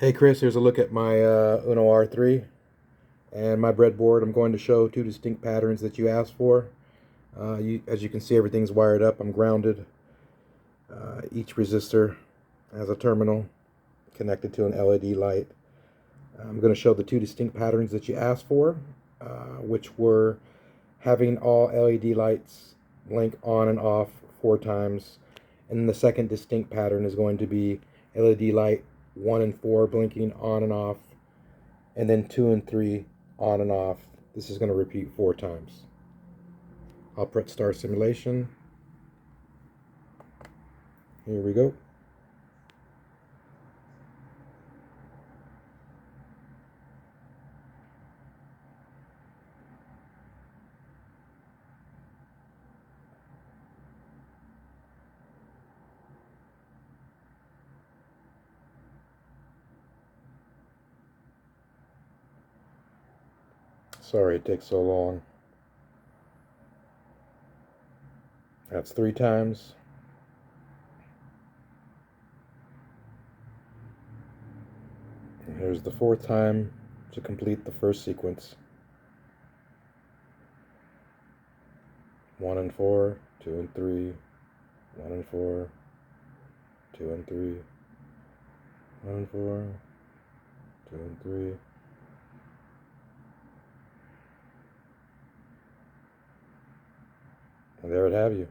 Hey Chris, here's a look at my Uno R3 and my breadboard. I'm going to show two distinct patterns that you asked for. As you can see, everything's wired up. I'm grounded. Each resistor has a terminal connected to an LED light. I'm going to show the two distinct patterns that you asked for, which were having all LED lights blink on and off 4 times. And the second distinct pattern is going to be LED light 1 and 4 blinking on and off, and then 2 and 3 on and off. This is going to repeat 4 times. I'll press start simulation. Here we go. Sorry it takes so long. That's 3 times. And here's the 4th time to complete the first sequence. 1 and 4, 2 and 3, 1 and 4, 2 and 3, 1 and 4, 2 and 3. And there it have you.